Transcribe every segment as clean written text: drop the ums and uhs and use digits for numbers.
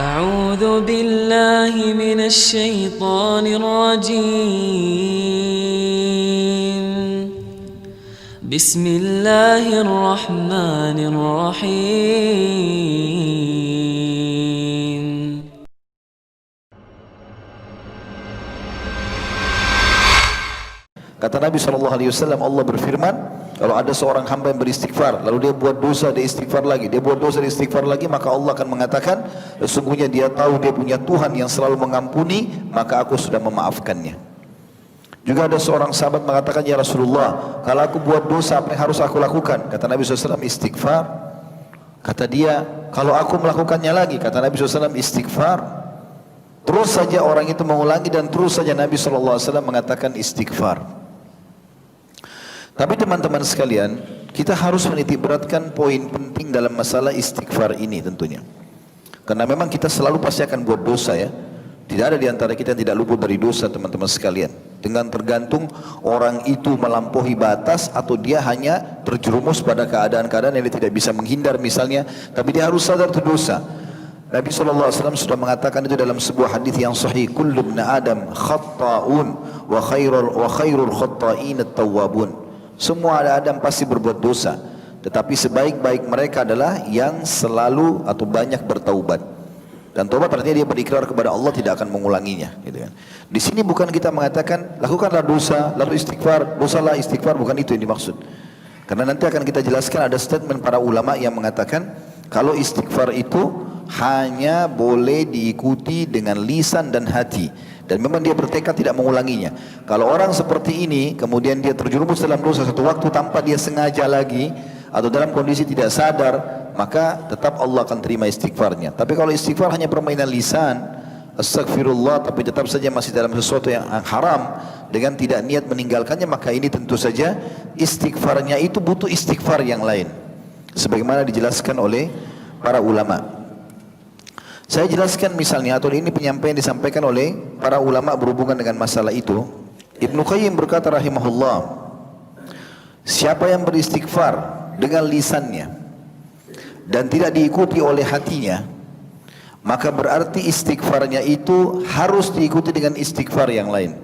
أعوذ بالله من الشيطان الرجيم بسم الله الرحمن الرحيم Kata Nabi SAW, Allah berfirman, kalau ada seorang hamba yang beristighfar, lalu dia buat dosa, dia istighfar lagi, dia buat dosa, dia istighfar lagi, maka Allah akan mengatakan, sesungguhnya dia tahu dia punya Tuhan yang selalu mengampuni, maka aku sudah memaafkannya. Juga ada seorang sahabat mengatakan, ya Rasulullah, kalau aku buat dosa, apa yang harus aku lakukan? Kata Nabi SAW, istighfar. Kata dia, kalau aku melakukannya lagi, kata Nabi SAW, istighfar. Terus saja orang itu mengulangi dan terus saja Nabi SAW mengatakan istighfar. Tapi teman-teman sekalian, kita harus menitikberatkan poin penting dalam masalah istighfar ini tentunya. Karena memang kita selalu pasti akan buat dosa ya. Tidak ada di antara kita yang tidak luput dari dosa teman-teman sekalian. Dengan tergantung orang itu melampaui batas atau dia hanya terjerumus pada keadaan-keadaan yang dia tidak bisa menghindar misalnya. Tapi dia harus sadar itu dosa. Nabi SAW sudah mengatakan itu dalam sebuah hadis yang sahih. Kullu ibn Adam khatta'un wa khairul khatta'in at-tawwabun. Semua Adam pasti berbuat dosa, tetapi sebaik-baik mereka adalah yang selalu atau banyak bertaubat. Dan taubat artinya dia berikrar kepada Allah tidak akan mengulanginya. Gitu kan. Di sini bukan kita mengatakan lakukanlah dosa lalu istighfar, dosalah istighfar, bukan itu yang dimaksud. Karena nanti akan kita jelaskan ada statement para ulama yang mengatakan kalau istighfar itu hanya boleh diikuti dengan lisan dan hati. Dan memang dia bertekad tidak mengulanginya. Kalau orang seperti ini, kemudian dia terjerumus dalam dosa satu waktu tanpa dia sengaja lagi, atau dalam kondisi tidak sadar, maka tetap Allah akan terima istighfarnya. Tapi kalau istighfar hanya permainan lisan, astagfirullah, tapi tetap saja masih dalam sesuatu yang haram, dengan tidak niat meninggalkannya, maka ini tentu saja istighfarnya itu butuh istighfar yang lain. Sebagaimana dijelaskan oleh para ulama. Saya jelaskan misalnya, atau ini penyampaian disampaikan oleh para ulama berhubungan dengan masalah itu. Ibnu Qayyim berkata rahimahullah, siapa yang beristighfar dengan lisannya dan tidak diikuti oleh hatinya, maka berarti istighfarnya itu harus diikuti dengan istighfar yang lain.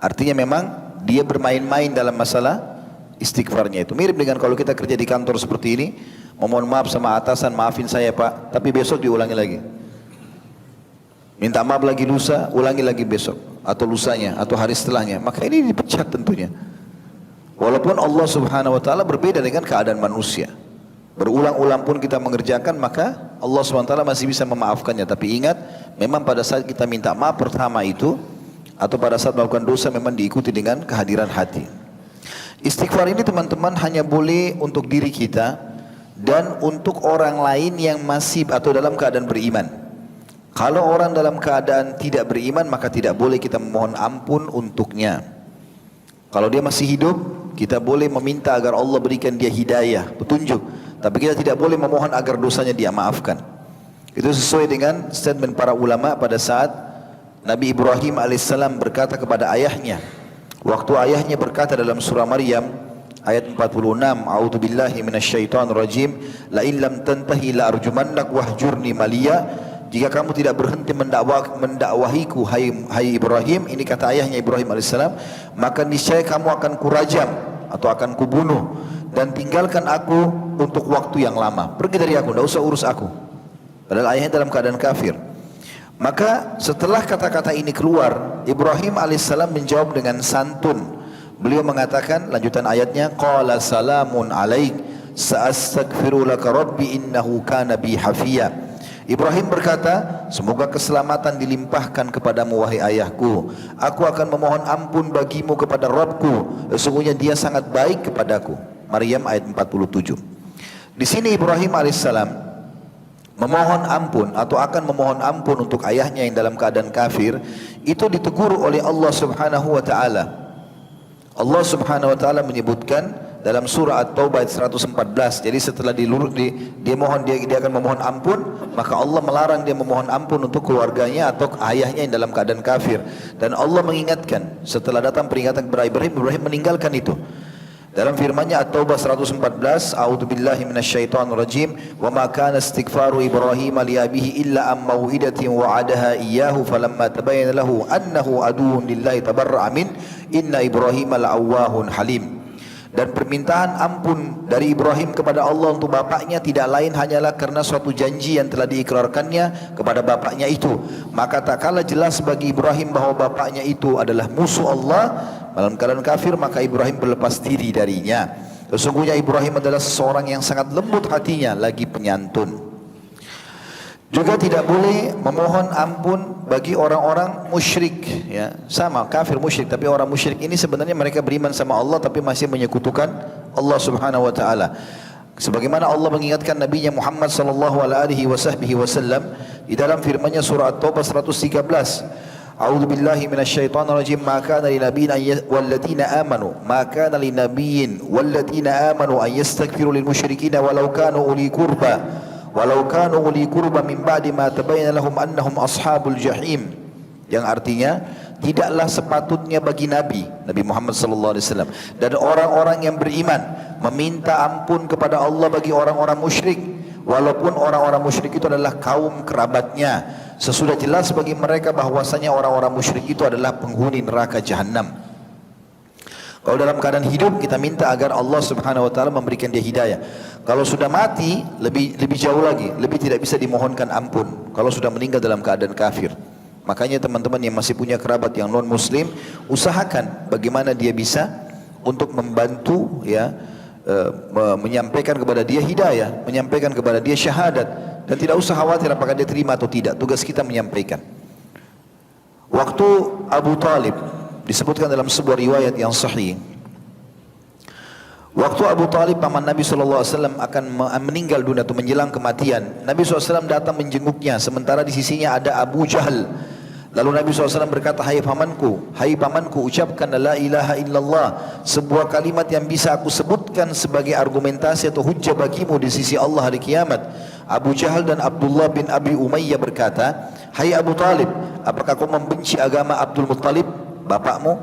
Artinya memang dia bermain-main dalam masalah istighfarnya itu. Mirip dengan kalau kita kerja di kantor seperti ini, memohon maaf sama atasan, maafin saya pak, tapi besok diulangi lagi. Minta maaf lagi lusa, ulangi lagi besok, atau lusanya, atau hari setelahnya. Maka ini dipecat tentunya. Walaupun Allah subhanahu wa ta'ala berbeda dengan keadaan manusia. Berulang-ulang pun kita mengerjakan, maka Allah subhanahu wa ta'ala masih bisa memaafkannya. Tapi ingat, memang pada saat kita minta maaf pertama itu, atau pada saat melakukan dosa memang diikuti dengan kehadiran hati. Istighfar ini teman-teman hanya boleh untuk diri kita, dan untuk orang lain yang masih atau dalam keadaan beriman. Kalau orang dalam keadaan tidak beriman, maka tidak boleh kita memohon ampun untuknya. Kalau dia masih hidup, kita boleh meminta agar Allah berikan dia hidayah, petunjuk. Tapi kita tidak boleh memohon agar dosanya dia maafkan. Itu sesuai dengan statement para ulama pada saat Nabi Ibrahim alaihissalam berkata kepada ayahnya. Waktu ayahnya berkata dalam surah Maryam ayat 46, a'udzubillahi minasyaitonir rajim, la in lam tantahi la arjumannak wahjurni maliya. Jika kamu tidak berhenti mendakwahiku hai Ibrahim, ini kata ayahnya Ibrahim alaihissalam, maka niscaya kamu akan kurajam atau akan kubunuh dan tinggalkan aku untuk waktu yang lama. Pergi dari aku, tidak usah urus aku. Padahal ayahnya dalam keadaan kafir. Maka setelah kata-kata ini keluar, Ibrahim alaihissalam menjawab dengan santun. Beliau mengatakan, lanjutan ayatnya, qala salamun alaik sa'astaghfiru laka rabbi innahu kana bi hafiya. Ibrahim berkata, semoga keselamatan dilimpahkan kepadamu wahai ayahku. Aku akan memohon ampun bagimu kepada Rabbku, sesungguhnya dia sangat baik kepadaku. Maryam ayat 47. Di sini Ibrahim alaihissalam memohon ampun atau akan memohon ampun untuk ayahnya yang dalam keadaan kafir, itu ditegur oleh Allah subhanahu wa ta'ala. Allah subhanahu wa ta'ala menyebutkan dalam surah At-Taubah ayat 114. Jadi setelah dia akan memohon ampun, maka Allah melarang dia memohon ampun untuk keluarganya atau ayahnya yang dalam keadaan kafir. Dan Allah mengingatkan setelah datang peringatan kepada Ibrahim, Ibrahim meninggalkan itu. Dalam firman-Nya At-Taubah 114, A'udzubillahi minasyaitonirrajim, "Wa ma kana istighfaru Ibrahim li abihi illa am mau'idatin wa'adaha iyyahu falamma tabayyana lahu annahu aduwwun lillahi tabarra'a min inna Ibrahim la'awwahun halim." Dan permintaan ampun dari Ibrahim kepada Allah untuk bapaknya tidak lain hanyalah karena suatu janji yang telah diikrarkannya kepada bapaknya itu. Maka tak kalah jelas bagi Ibrahim bahwa bapaknya itu adalah musuh Allah dalam keadaan kafir, maka Ibrahim berlepas diri darinya. Sesungguhnya Ibrahim adalah seseorang yang sangat lembut hatinya lagi penyantun. Juga tidak boleh memohon ampun bagi orang-orang musyrik, ya. Sama kafir musyrik, tapi orang musyrik ini sebenarnya mereka beriman sama Allah tapi masih menyekutukan Allah Subhanahu wa taala. Sebagaimana Allah mengingatkan Nabi-Nya Muhammad sallallahu alaihi wasallam di dalam firman-Nya surah At-Taubah 113. A'udzu billahi minasyaitonir rajim. Ma kana lin nabiyyin walladzina amanu ma kana lin nabiyyin walladzina amanu ay yastaghfiru lil musyrikeen walau kanu uli qurba min ba'di ma tabayyana lahum annahum ashabul jahim. Yang artinya tidaklah sepatutnya bagi Nabi Muhammad sallallahu alaihi wasallam dan orang-orang yang beriman meminta ampun kepada Allah bagi orang-orang musyrik, walaupun orang-orang musyrik itu adalah kaum kerabatnya, sesudah jelas bagi mereka bahwasanya orang-orang musyrik itu adalah penghuni neraka jahanam. Kalau dalam keadaan hidup kita minta agar Allah Subhanahu wa taala memberikan dia hidayah. Kalau sudah mati lebih jauh lagi, lebih tidak bisa dimohonkan ampun kalau sudah meninggal dalam keadaan kafir. Makanya teman-teman yang masih punya kerabat yang non muslim, usahakan bagaimana dia bisa untuk membantu, ya, menyampaikan kepada dia hidayah, menyampaikan kepada dia syahadat, dan tidak usah khawatir apakah dia terima atau tidak. Tugas kita menyampaikan. Waktu Abu Talib disebutkan dalam sebuah riwayat yang sahih, waktu Abu Talib paman Nabi SAW akan meninggal dunia atau menjelang kematian, Nabi SAW datang menjenguknya, sementara di sisinya ada Abu Jahal. Lalu Nabi SAW berkata, hai pamanku, ucapkan la ilaha illallah, sebuah kalimat yang bisa aku sebutkan sebagai argumentasi atau hujjah bagimu di sisi Allah hari kiamat. Abu Jahal dan Abdullah bin Abi Umayyah berkata, hai Abu Talib, apakah kau membenci agama Abdul Muttalib, bapakmu?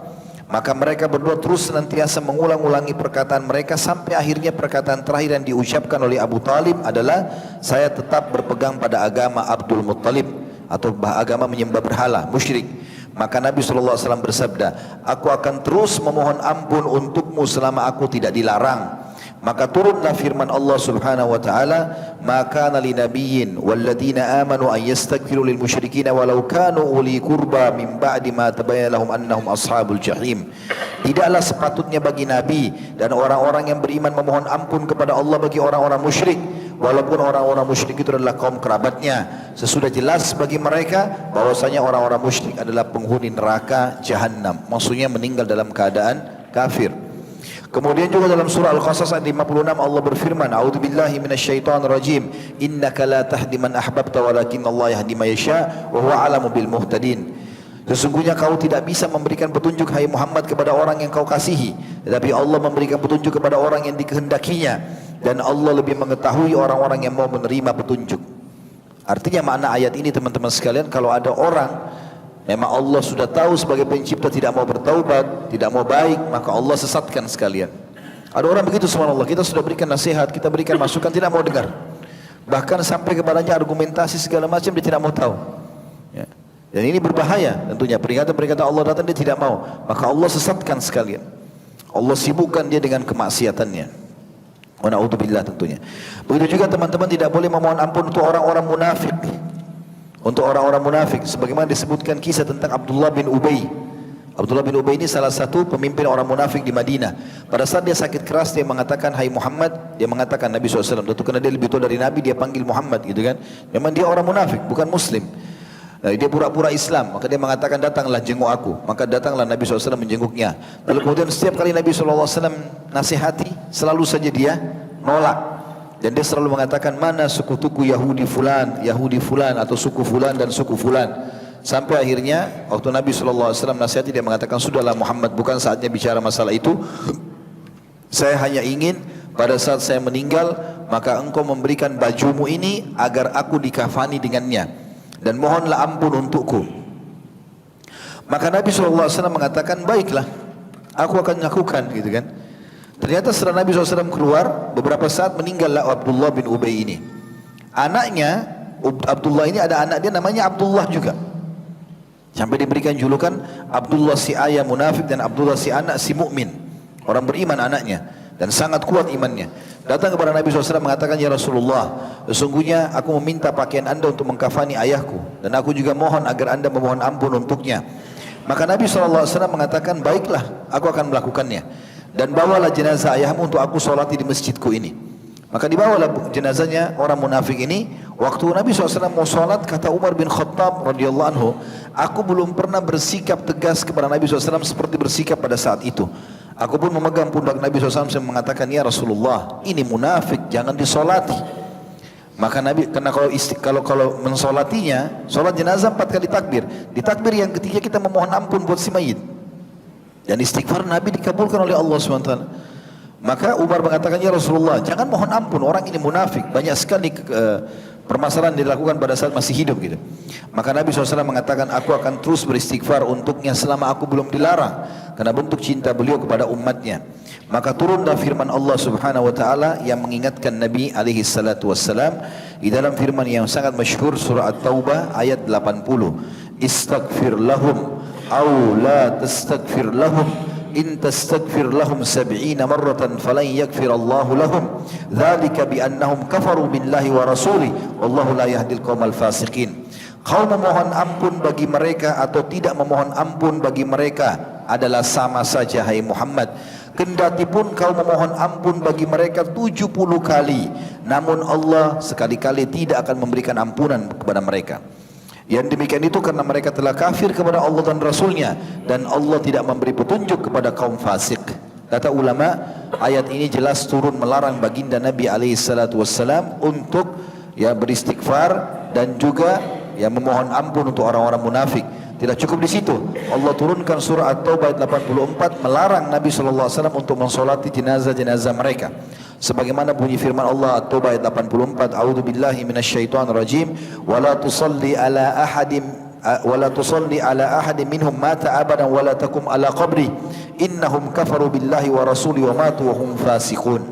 Maka mereka berdua terus senantiasa mengulang-ulangi perkataan mereka sampai akhirnya perkataan terakhir yang diucapkan oleh Abu Talib adalah, saya tetap berpegang pada agama Abdul Muttalib, atau agama menyembah berhala, musyrik. Maka Nabi SAW bersabda, aku akan terus memohon ampun untukmu selama aku tidak dilarang. Maka turunlah firman Allah Subhanahu wa taala, "Ma kana linabiyyin walladzina amanu an yastaghfiru lil musyrikeen walau kanu uli qurba min ba'di ma tabayyana lahum annahum ashabul jahim." Tidaklah sepatutnya bagi nabi dan orang-orang yang beriman memohon ampun kepada Allah bagi orang-orang musyrik, walaupun orang-orang musyrik itu adalah kaum kerabatnya, sesudah jelas bagi mereka bahwasanya orang-orang musyrik adalah penghuni neraka jahanam, maksudnya meninggal dalam keadaan kafir. Kemudian juga dalam surah Al-Qasas ayat 56 Allah berfirman, A'udzubillahi minasyaitonirrajim, innaka la tahdi man ahbabta walakinnallaha yahdi man yasha wa huwa a'lamu bil muhtadin. Sesungguhnya kau tidak bisa memberikan petunjuk, hai Muhammad, kepada orang yang kau kasihi, tetapi Allah memberikan petunjuk kepada orang yang dikehendakinya, dan Allah lebih mengetahui orang-orang yang mau menerima petunjuk. Artinya makna ayat ini teman-teman sekalian, kalau ada orang memang Allah sudah tahu sebagai pencipta tidak mau bertaubat, tidak mau baik, maka Allah sesatkan sekalian. Ada orang begitu, subhanallah, kita sudah berikan nasihat, kita berikan masukan, tidak mau dengar. Bahkan sampai kepadanya argumentasi segala macam, dia tidak mau tahu, ya. Dan ini berbahaya tentunya, peringatan-peringatan Allah datang dia tidak mau, maka Allah sesatkan sekalian. Allah sibukkan dia dengan kemaksiatannya. Wa na'udzubillah tentunya. Begitu juga teman-teman tidak boleh memohon ampun untuk orang-orang munafik. Untuk orang-orang munafik, sebagaimana disebutkan kisah tentang Abdullah bin Ubay. Abdullah bin Ubay ini salah satu pemimpin orang munafik di Madinah. Pada saat dia sakit keras, dia mengatakan, hai Muhammad, dia mengatakan Nabi SAW, tentu karena dia lebih tua dari Nabi, dia panggil Muhammad gitu kan. Memang dia orang munafik, bukan muslim. Dia pura-pura Islam, maka dia mengatakan, datanglah jenguk aku. Maka datanglah Nabi SAW menjenguknya. Lalu kemudian setiap kali Nabi SAW nasihati, selalu saja dia nolak. Dan dia selalu mengatakan, mana sekutuku Yahudi fulan atau suku fulan dan suku fulan. Sampai akhirnya waktu Nabi SAW nasihati, dia mengatakan, sudahlah Muhammad, bukan saatnya bicara masalah itu. Saya hanya ingin pada saat saya meninggal, maka engkau memberikan bajumu ini agar aku dikafani dengannya, dan mohonlah ampun untukku. Maka Nabi SAW mengatakan, baiklah, aku akan lakukan gitu kan. Ternyata setelah Nabi SAW keluar, beberapa saat meninggallah Abdullah bin Ubay ini. Anaknya, Abdullah ini ada anak dia namanya Abdullah juga. Sampai diberikan julukan Abdullah si ayah munafik dan Abdullah si anak si mukmin. Orang beriman anaknya dan sangat kuat imannya. Datang kepada Nabi SAW mengatakan, ya Rasulullah, sesungguhnya aku meminta pakaian anda untuk mengkafani ayahku. Dan aku juga mohon agar anda memohon ampun untuknya. Maka Nabi SAW mengatakan, baiklah, aku akan melakukannya. Dan bawalah jenazah ayahmu untuk aku solati di masjidku ini. Maka dibawalah jenazahnya orang munafik ini. Waktu Nabi SAW mau solat, kata Umar bin Khattab radhiyallahu anhu, aku belum pernah bersikap tegas kepada Nabi SAW seperti bersikap pada saat itu. Aku pun memegang pundak Nabi SAW dan mengatakan, ya Rasulullah, ini munafik, jangan disolati. Maka Nabi, karena kalau mensolatinya, solat jenazah 4 kali takbir. Di takbir yang ketiga kita memohon ampun buat si mayit. Dan istighfar Nabi dikabulkan oleh Allah SWT. Maka Umar mengatakan, ya Rasulullah, jangan mohon ampun, orang ini munafik. Banyak sekali permasalahan dilakukan pada saat masih hidup gitu. Maka Nabi SAW mengatakan, aku akan terus beristighfar untuknya selama aku belum dilarang, karena bentuk cinta beliau kepada umatnya. Maka turunlah firman Allah Subhanahu wa taala yang mengingatkan Nabi alaihi salatu wassalam di dalam firman yang sangat masyhur surah At-Taubah ayat 80. Istaghfir lahum aw la tastaghfir lahum in tastaghfir lahum 70 marratan falan yaghfir Allah lahum dzalika bi annahum kafaru billahi wa rasulih wallahu la yahdil qaumal fasiqin. Kau memohon ampun bagi mereka atau tidak memohon ampun bagi mereka adalah sama saja, hai Muhammad. Kendati pun kau memohon ampun bagi mereka 70 kali, namun Allah sekali-kali tidak akan memberikan ampunan kepada mereka. Yang demikian itu karena mereka telah kafir kepada Allah dan Rasulnya, dan Allah tidak memberi petunjuk kepada kaum fasik. Kata ulama, ayat ini jelas turun melarang baginda Nabi SAW untuk beristighfar dan juga memohon ampun untuk orang-orang munafik. Tidak cukup di situ, Allah turunkan surah At-Taubah ayat 84 melarang Nabi SAW untuk mensolati jenazah-jenazah mereka. Sebagaimana bunyi firman Allah At-Taubah ayat 84, A'udzu billahi minasyaitonir rajim, wa la tusalli ala ahadin minhum mata abadan wa la taqum ala qabri innahum kafaru billahi wa rasuli wa matu wa hum fasiqun.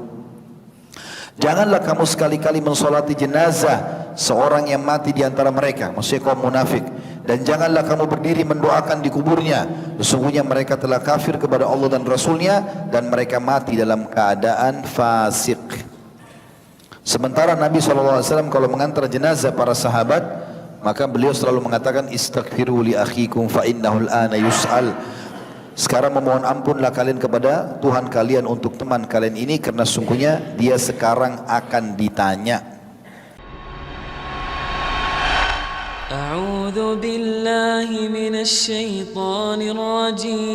Janganlah kamu sekali-kali mensolati jenazah seorang yang mati di antara mereka, maksudnya kaum munafik. Dan janganlah kamu berdiri mendoakan di kuburnya, sesungguhnya mereka telah kafir kepada Allah dan Rasulnya, dan mereka mati dalam keadaan fasik. Sementara Nabi SAW kalau mengantar jenazah para sahabat, maka beliau selalu mengatakan, istaghfiru li akhikum fa innahu al-ana yus'al. Sekarang memohon ampunlah kalian kepada Tuhan kalian untuk teman kalian ini, karena sungguhnya dia sekarang akan ditanya. أعوذ بالله من الشيطان الرجيم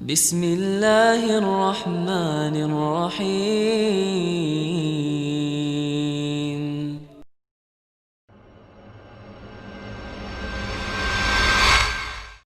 بسم الله الرحمن الرحيم